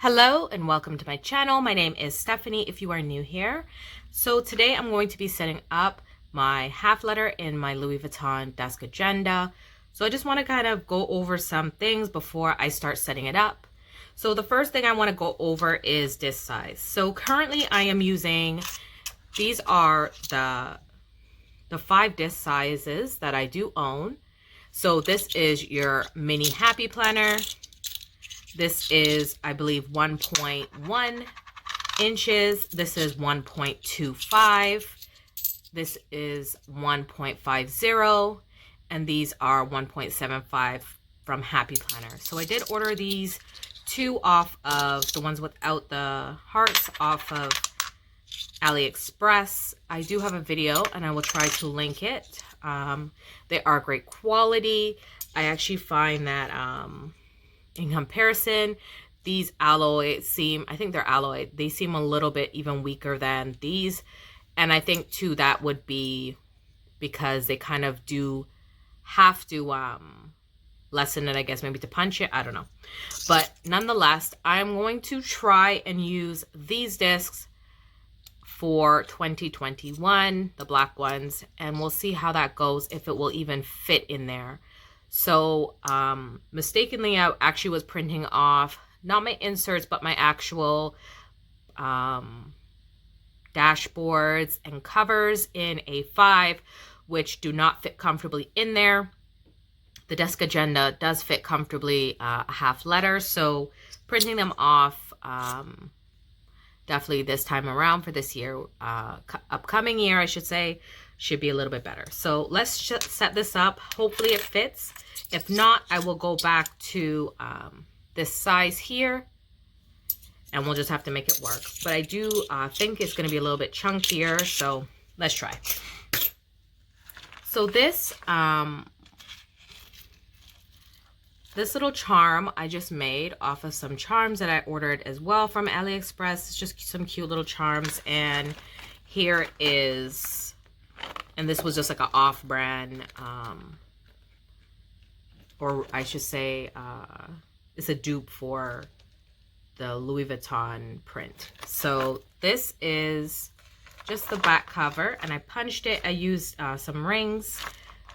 Hello and welcome to my channel. My name is Stephanie if you are new here. So today I'm going to be setting up my half letter in my Louis Vuitton desk agenda. So I just want to kind of go over some things before I start setting it up. So the first thing I want to go over is this size. So currently I am using, these are the 5 disc sizes that I do own. So this is your mini happy planner. This is, I believe, 1.1 inches. This is 1.25. This is 1.50. And these are 1.75 from Happy Planner. So I did order these 2 off of the ones without the hearts off of AliExpress. I do have a video and I will try to link it. They are great quality. I actually find that in comparison, these alloy seem, I think they're alloy, they seem a little bit even weaker than these. And I think too that would be because they kind of do have to lessen it, I guess, maybe to punch it, I don't know. But nonetheless, I'm going to try and use these discs for 2021, the black ones, and we'll see how that goes, if it will even fit in there. So mistakenly, I actually was printing off not my inserts, but my actual dashboards and covers in A5, which do not fit comfortably in there. The desk agenda does fit comfortably a half letter, so printing them off definitely this time around for this year, upcoming year, I should say, should be a little bit better. So let's just set this up. Hopefully it fits. If not, I will go back to this size here and we'll just have to make it work. But I do think it's going to be a little bit chunkier, so let's try. So this this little charm I just made off of some charms that I ordered as well from AliExpress. It's just some cute little charms, and here is, and this was just like an off-brand, or I should say, it's a dupe for the Louis Vuitton print. So this is just the back cover, and I punched it. I used some rings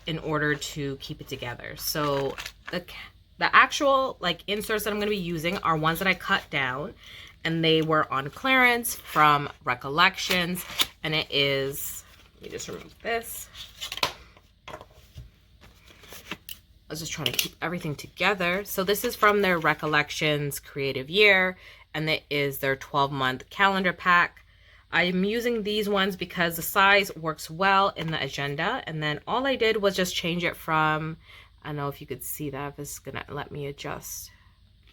in order to keep it together. So the actual like inserts that I'm going to be using are ones that I cut down, and they were on clearance from Recollections, and it is, let me just remove this. I was just trying to keep everything together. So this is from their Recollections Creative Year, and it is their 12-month calendar pack. I'm using these ones because the size works well in the agenda, and then all I did was just change it from, I don't know if you could see that, if it's gonna let me adjust,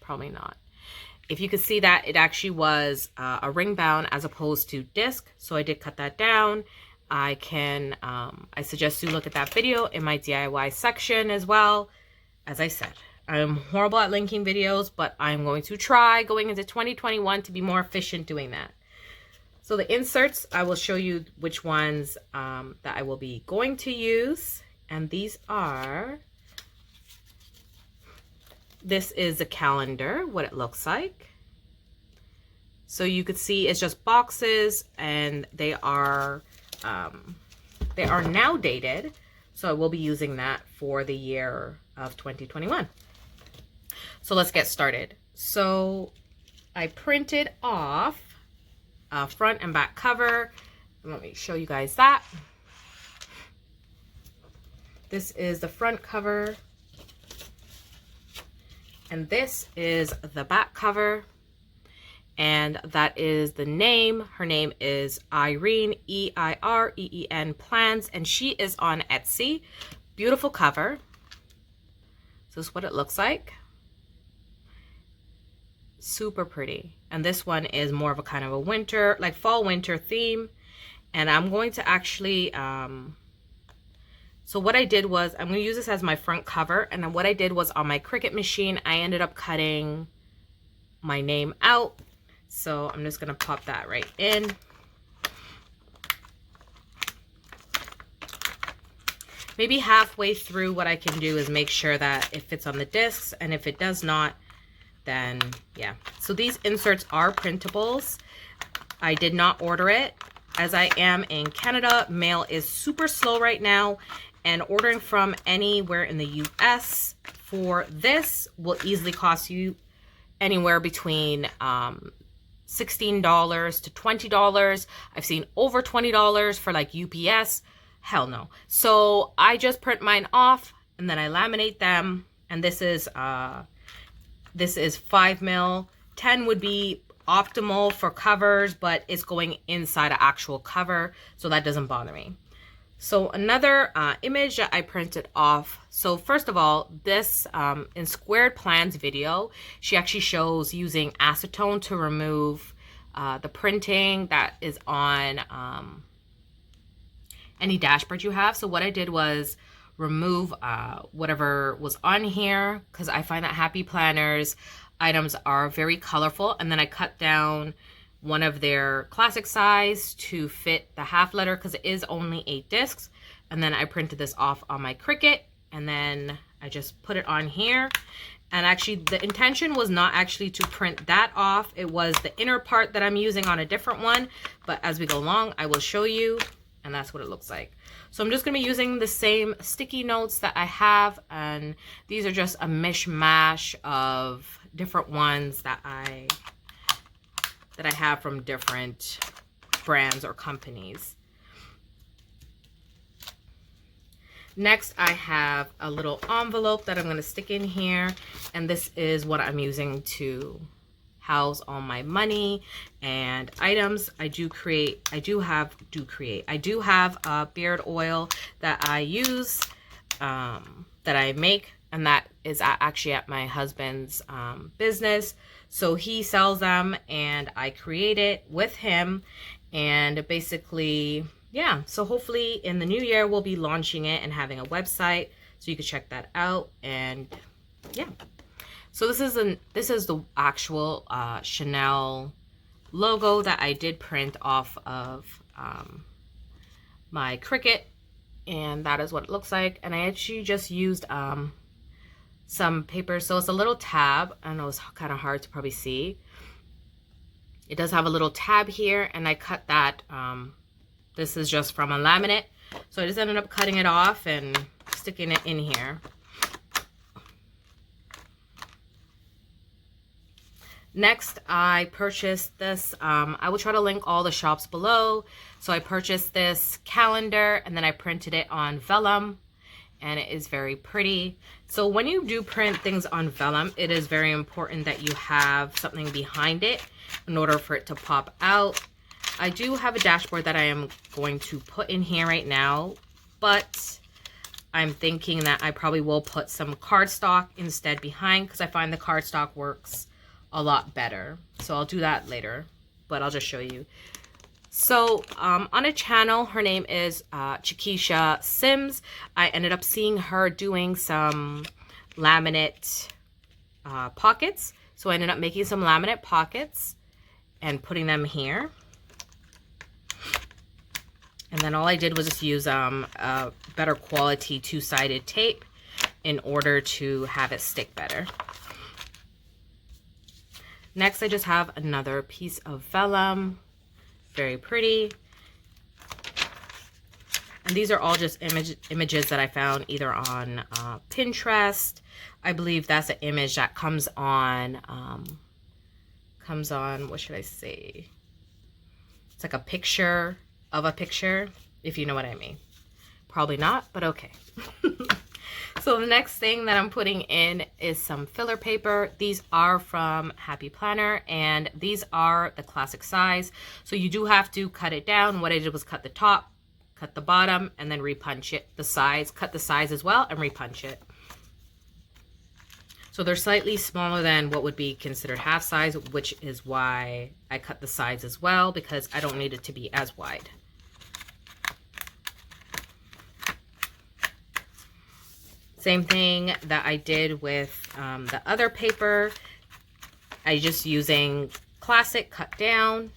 probably not. If you could see that, it actually was a ring bound as opposed to disc, so I did cut that down. I suggest you look at that video in my DIY section as well. As I said, I'm horrible at linking videos, but I'm going to try going into 2021 to be more efficient doing that. So the inserts, I will show you which ones that I will be going to use. And these are, this is the calendar, what it looks like. So you could see it's just boxes, and they are now dated, so I will be using that for the year of 2021. So let's get started. So I printed off a front and back cover. Let me show you guys that. This is the front cover, and this is the back cover. And that is the name. Her name is Irene, E-I-R-E-E-N Plans, and she is on Etsy. Beautiful cover. So this is what it looks like. Super pretty. And this one is more of a kind of a winter, like fall winter theme. And I'm going to actually, so what I did was, I'm going to use this as my front cover. And then what I did was on my Cricut machine, I ended up cutting my name out. So I'm just going to pop that right in. Maybe halfway through, what I can do is make sure that it fits on the discs, and if it does not, then yeah. So these inserts are printables. I did not order it. As I am in Canada, mail is super slow right now, and ordering from anywhere in the US for this will easily cost you anywhere between $16 to $20. I've seen over $20 for like UPS. Hell no. So I just print mine off and then I laminate them. And this is 5 mil. 10 would be optimal for covers, but it's going inside an actual cover, so that doesn't bother me. So another image that I printed off. So first of all, this in Squared Plans video, she actually shows using acetone to remove the printing that is on any dashboard you have. So what I did was remove whatever was on here, because I find that Happy Planners items are very colorful, and then I cut down one of their classic size to fit the half letter because it is only 8 discs. And then I printed this off on my Cricut, and then I just put it on here. And actually the intention was not actually to print that off. It was the inner part that I'm using on a different one, but as we go along I will show you, and that's what it looks like. So I'm just going to be using the same sticky notes that I have, and these are just a mishmash of different ones that I have from different brands or companies. Next, I have a little envelope that I'm going to stick in here, and this is what I'm using to house all my money and items. I do have beard oil that I use, that I make, and that is actually at my husband's business. So he sells them and I create it with him, and basically, yeah. So hopefully in the new year we'll be launching it and having a website, so you can check that out. And yeah, so this is the actual Chanel logo that I did print off of my Cricut, and that is what it looks like. And I actually just used some paper, so it's a little tab. I know it's kind of hard to probably see. It does have a little tab here, and I cut that. This is just from a laminate, so I just ended up cutting it off and sticking it in here. Next, I purchased this. I will try to link all the shops below. So I purchased this calendar, and then I printed it on vellum, and it is very pretty. So when you do print things on vellum, it is very important that you have something behind it in order for it to pop out. I do have a dashboard that I am going to put in here right now, but I'm thinking that I probably will put some cardstock instead behind, because I find the cardstock works a lot better. So I'll do that later, but I'll just show you. So on a channel, her name is Chiquisha Sims. I ended up seeing her doing some laminate pockets. So I ended up making some laminate pockets and putting them here. And then all I did was just use a better quality two-sided tape in order to have it stick better. Next, I just have another piece of vellum. Very pretty. And these are all just images that I found either on Pinterest. I believe that's an image that comes on, what should I say? It's like a picture of a picture, if you know what I mean. Probably not, but okay. So the next thing that I'm putting in is some filler paper. These are from Happy Planner, and these are the classic size. So you do have to cut it down. What I did was cut the top, cut the bottom, and then repunch it. The sides, cut the sides as well, and repunch it. So they're slightly smaller than what would be considered half size, which is why I cut the sides as well, because I don't need it to be as wide. Same thing that I did with the other paper. I just using classic cut down.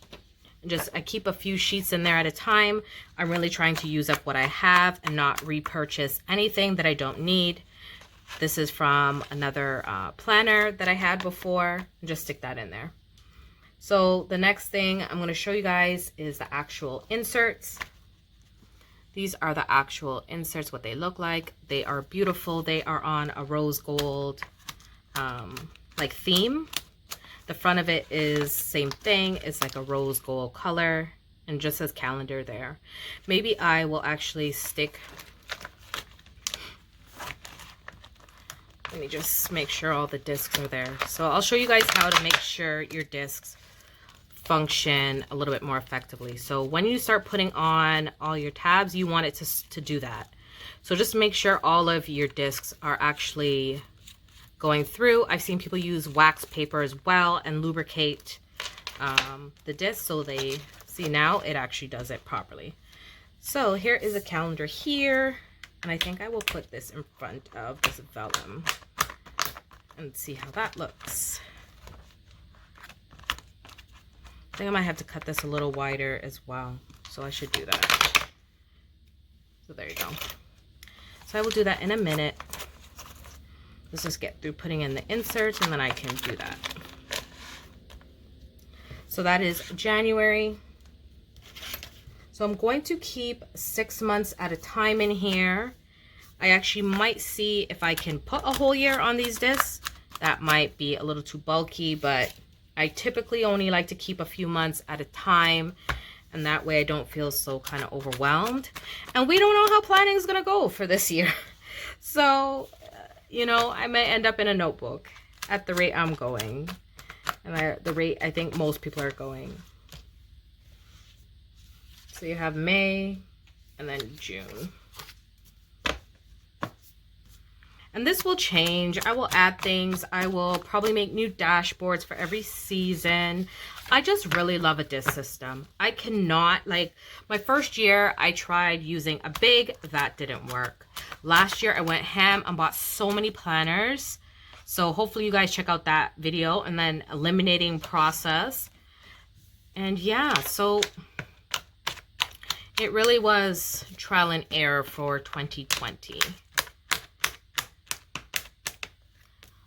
I keep a few sheets in there at a time. I'm really trying to use up what I have and not repurchase anything that I don't need. This is from another planner that I had before. Just stick that in there. So the next thing I'm going to show you guys is the actual inserts. These are the actual inserts, what they look like. They are beautiful. They are on a rose gold like theme. The front of it is same thing. It's like a rose gold color and just says calendar there. Maybe I will actually stick. Let me just make sure all the discs are there. So I'll show you guys how to make sure your discs function a little bit more effectively. So when you start putting on all your tabs, you want it to do that. So just make sure all of your discs are actually going through. I've seen people use wax paper as well and lubricate the disc so they see now it actually does it properly. So here is a calendar here, and I think I will put this in front of this vellum and see how that looks. I think I might have to cut this a little wider as well, so I should do that. So there you go. So I will do that in a minute. Let's just get through putting in the inserts and then I can do that. So that is January. So I'm going to keep 6 months at a time in here. I actually might see if I can put a whole year on these discs. That might be a little too bulky, but I typically only like to keep a few months at a time, and that way I don't feel so kind of overwhelmed. And we don't know how planning is going to go for this year. So, you know, I may end up in a notebook at the rate I'm going, and the rate I think most people are going. So you have May and then June. And this will change. I will add things. I will probably make new dashboards for every season. I just really love a disc system. I cannot, like, my first year I tried using a big, that didn't work. Last year I went ham and bought so many planners. So hopefully you guys check out that video, and then eliminating process. And yeah, so it really was trial and error for 2020.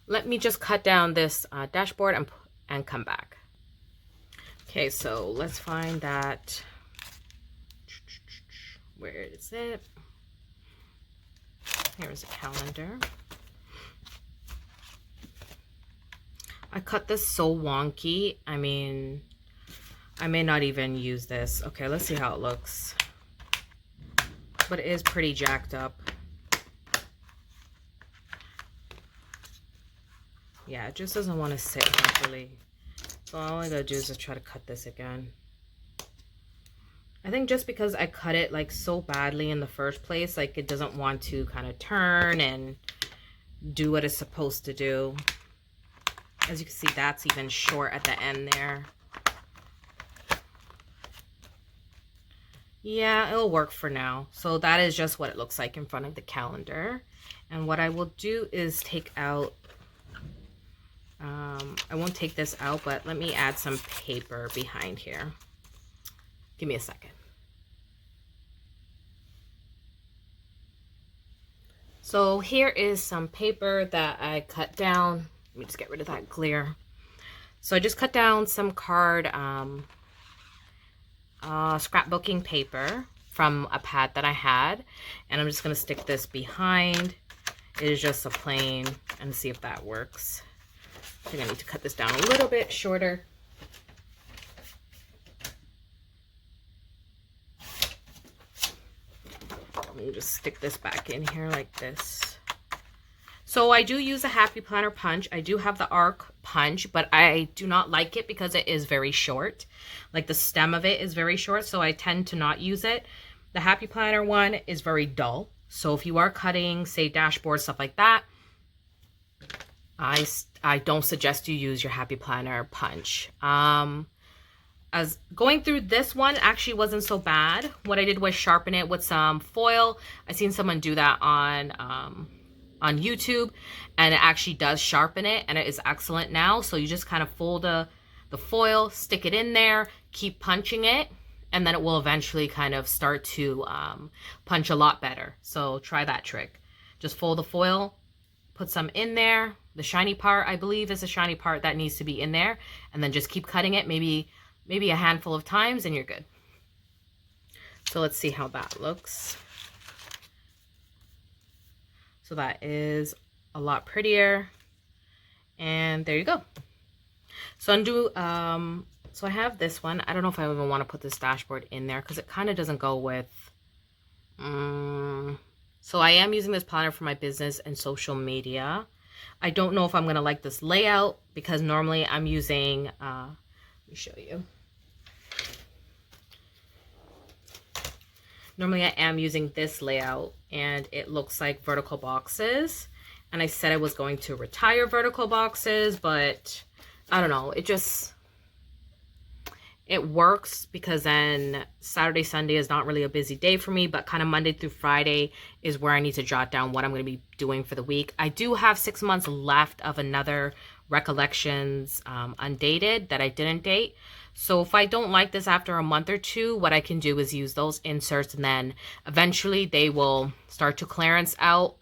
Let me just cut down this dashboard and come back. Okay, so let's find that. Where is it? Here's a calendar. I cut this so wonky. I mean, I may not even use this. Okay, let's see how it looks. But it is pretty jacked up. Yeah, it just doesn't want to sit properly. So all I gotta do is just try to cut this again. I think just because I cut it like so badly in the first place, like it doesn't want to kind of turn and do what it's supposed to do. As you can see, that's even short at the end there. Yeah, it'll work for now. So that is just what it looks like in front of the calendar. And what I will do is take out, I won't take this out, but let me add some paper behind here. Give me a second. So here is some paper that I cut down. Let me just get rid of that glare. So I just cut down some card scrapbooking paper from a pad that I had, and I'm just going to stick this behind. It is just a plain, and see if that works. I think I need to cut this down a little bit shorter. Let me just stick this back in here like this. So I do use a Happy Planner punch. I do have the arc punch, but I do not like it because it is very short. Like the stem of it is very short, so I tend to not use it. The Happy Planner one is very dull. So if you are cutting, say, dashboard, stuff like that, I don't suggest you use your Happy Planner punch. As going through this one actually wasn't so bad. What I did was sharpen it with some foil. I seen someone do that on YouTube, and it actually does sharpen it, and it is excellent now. So you just kind of fold the foil, stick it in there, keep punching it, and then it will eventually kind of start to punch a lot better. So try that trick. Just fold the foil, put some in there. The shiny part, I believe, is the shiny part that needs to be in there. And then just keep cutting it maybe a handful of times and you're good. So let's see how that looks. So that is a lot prettier. And there you go. So undo, so I have this one. I don't know if I even want to put this dashboard in there because it kind of doesn't go with, so I am using this planner for my business and social media. I don't know if I'm going to like this layout because normally I'm using, let me show you. Normally I am using this layout and it looks like vertical boxes. And I said I was going to retire vertical boxes, but I don't know. It works because then Saturday, Sunday is not really a busy day for me, but kind of Monday through Friday is where I need to jot down what I'm going to be doing for the week. I do have 6 months left of another Recollections undated that I didn't date. So if I don't like this after a month or two, what I can do is use those inserts and then eventually they will start to clearance out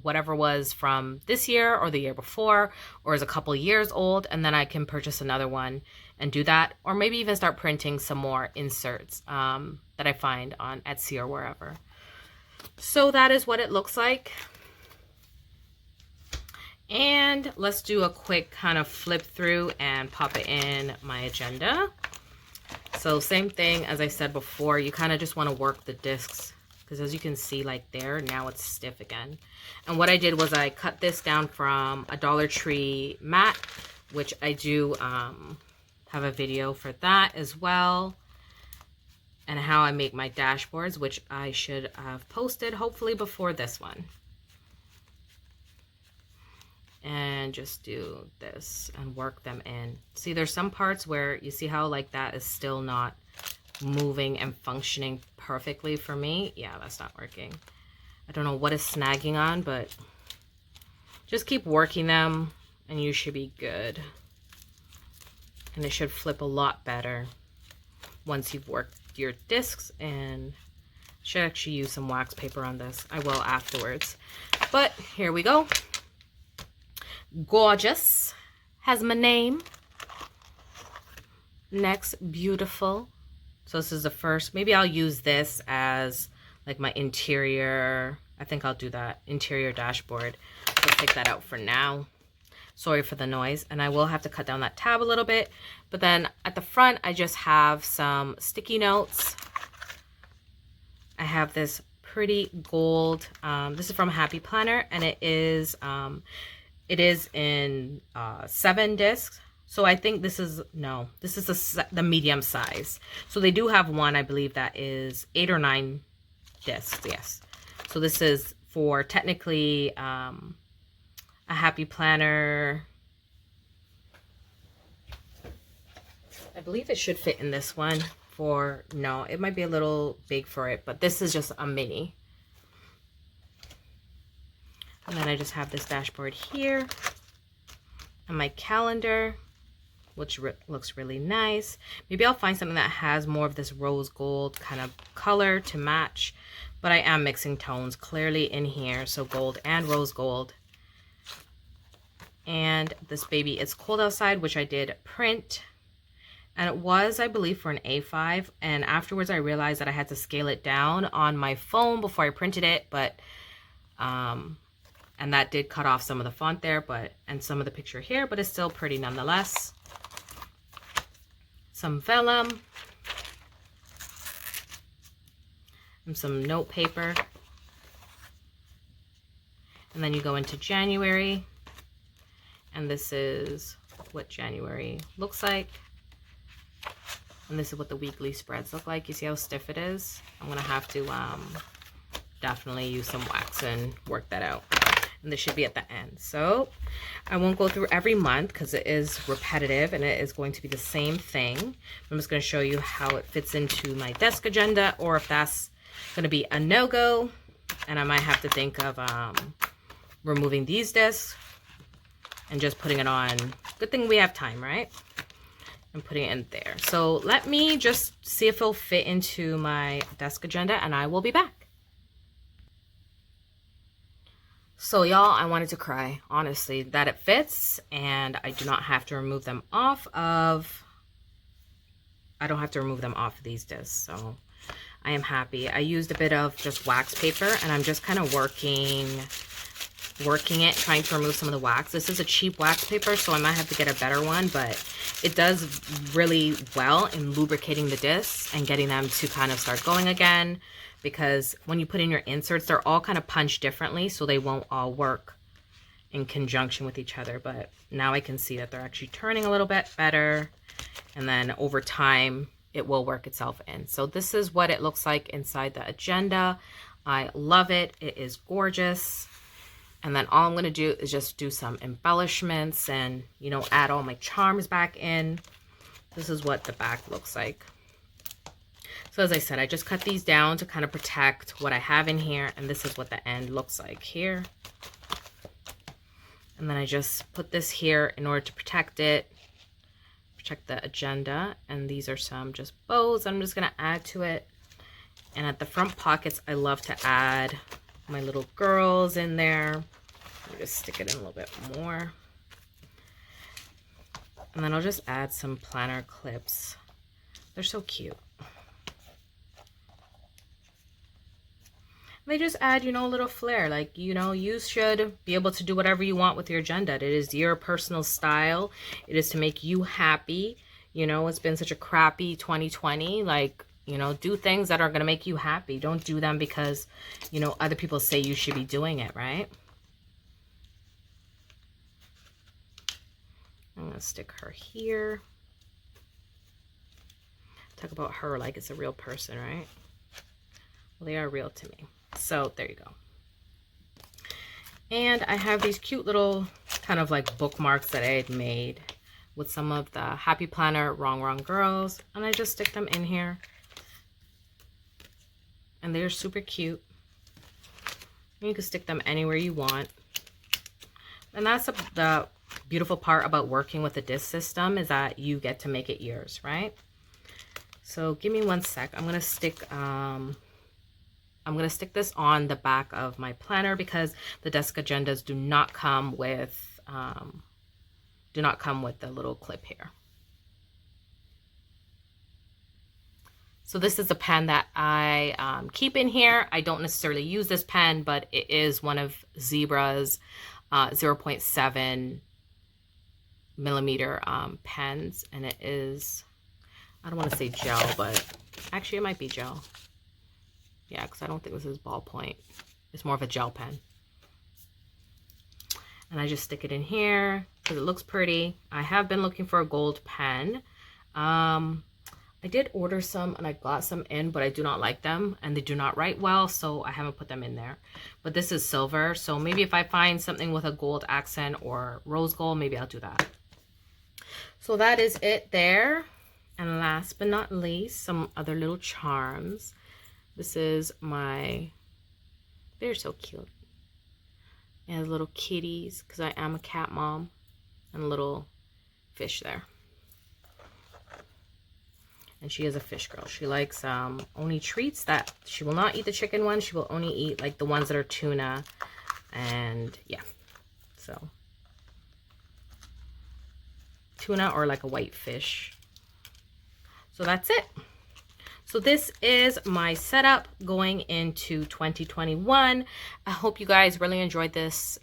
whatever was from this year or the year before or is a couple years old, and then I can purchase another one and do that, or maybe even start printing some more inserts that I find on Etsy or wherever. So that is what it looks like. And let's do a quick kind of flip through and pop it in my agenda. So same thing as I said before, you kind of just want to work the discs because as you can see, like there, now it's stiff again. And what I did was I cut this down from a Dollar Tree mat, which I do have a video for that as well. And how I make my dashboards, which I should have posted hopefully before this one. And just do this and work them in. See, there's some parts where you see how like that is still not moving and functioning perfectly for me. Yeah, that's not working. I don't know what is snagging on, but just keep working them and you should be good. And it should flip a lot better once you've worked your discs. And should actually use some wax paper on this. I will afterwards. But here we go. Gorgeous has my name. Next, beautiful. So this is the first. Maybe I'll use this as like my interior. I think I'll do that interior dashboard. I'll take that out for now. Sorry for the noise. And I will have to cut down that tab a little bit. But then at the front, I just have some sticky notes. I have this pretty gold. This is from Happy Planner, and it is in 7 discs. So I think this is, no, this is the medium size. So they do have one, I believe that is 8 or 9 discs, yes. So this is for technically a Happy Planner. I believe it should fit in this one for, no, it might be a little big for it, but this is just a mini. And then I just have this dashboard here and my calendar, which looks really nice. Maybe I'll find something that has more of this rose gold kind of color to match, but I am mixing tones clearly in here. So gold and rose gold. And this baby, It's Cold Outside, which I did print. And it was, I believe, for an A5. And afterwards I realized that I had to scale it down on my phone before I printed it, but and that did cut off some of the font there, and some of the picture here, but it's still pretty nonetheless. Some vellum. And some note paper. And then you go into January. And this is what January looks like. And this is what the weekly spreads look like. You see how stiff it is? I'm going to have to definitely use some wax and work that out. And this should be at the end. So I won't go through every month because it is repetitive and it is going to be the same thing. I'm just going to show you how it fits into my desk agenda, or if that's going to be a no-go and I might have to think of removing these discs and just putting it on. Good thing we have time, right? And putting it in there. So let me just see if it'll fit into my desk agenda and I will be back. So y'all, I wanted to cry, honestly, that it fits and I do not have to remove them off of, I don't have to remove them off of these discs. So I am happy. I used a bit of just wax paper and I'm just kind of working it, trying to remove some of the wax. This is a cheap wax paper, so I might have to get a better one, but it does really well in lubricating the discs and getting them to kind of start going again, because when you put in your inserts, they're all kind of punched differently, so they won't all work in conjunction with each other. But now I can see that they're actually turning a little bit better, and then over time it will work itself in. So this is what it looks like inside the agenda. I love it. It is gorgeous. And then all I'm going to do is just do some embellishments and, you know, add all my charms back in. This is what the back looks like. So as I said, I just cut these down to kind of protect what I have in here. And this is what the end looks like here. And then I just put this here in order to protect it, protect the agenda. And these are some just bows I'm just going to add to it. And at the front pockets, I love to add my little girls in there. Let me just stick it in a little bit more. And then I'll just add some planner clips. They're so cute. They just add, you know, a little flair. Like, you know, you should be able to do whatever you want with your agenda. It is your personal style. It is to make you happy. You know, it's been such a crappy 2020. Like, you know, do things that are going to make you happy. Don't do them because, you know, other people say you should be doing it, right? I'm going to stick her here. Talk about her like it's a real person, right? Well, they are real to me. So there you go. And I have these cute little kind of like bookmarks that I had made with some of the Happy Planner Wrong Girls. And I just stick them in here. And they're super cute. You can stick them anywhere you want. And that's the beautiful part about working with the disc system, is that you get to make it yours, right? So give me one sec. I'm gonna stick this on the back of my planner because the desk agendas do not come with the little clip here. So this is a pen that I keep in here. I don't necessarily use this pen, but it is one of Zebra's 0.7 millimeter pens. And it is, I don't want to say gel, but actually it might be gel. Yeah, because I don't think this is ballpoint. It's more of a gel pen. And I just stick it in here because it looks pretty. I have been looking for a gold pen. I did order some and I got some in, but I do not like them and they do not write well, so I haven't put them in there. But this is silver, so maybe if I find something with a gold accent or rose gold, maybe I'll do that. So that is it there. And last but not least, some other little charms. This is my, they're so cute. It has little kitties because I am a cat mom, and a little fish there. And she is a fish girl. She likes only treats that she will not eat the chicken ones. She will only eat like the ones that are tuna. And yeah, so tuna or like a white fish. So that's it. So this is my setup going into 2021. I hope you guys really enjoyed this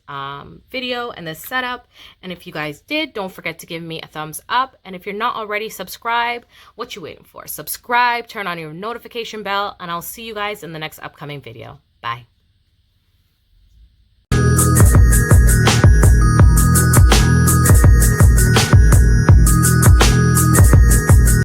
video and this setup. And if you guys did, don't forget to give me a thumbs up. And if you're not already subscribed, what you waiting for? Subscribe, turn on your notification bell, and I'll see you guys in the next upcoming video. Bye.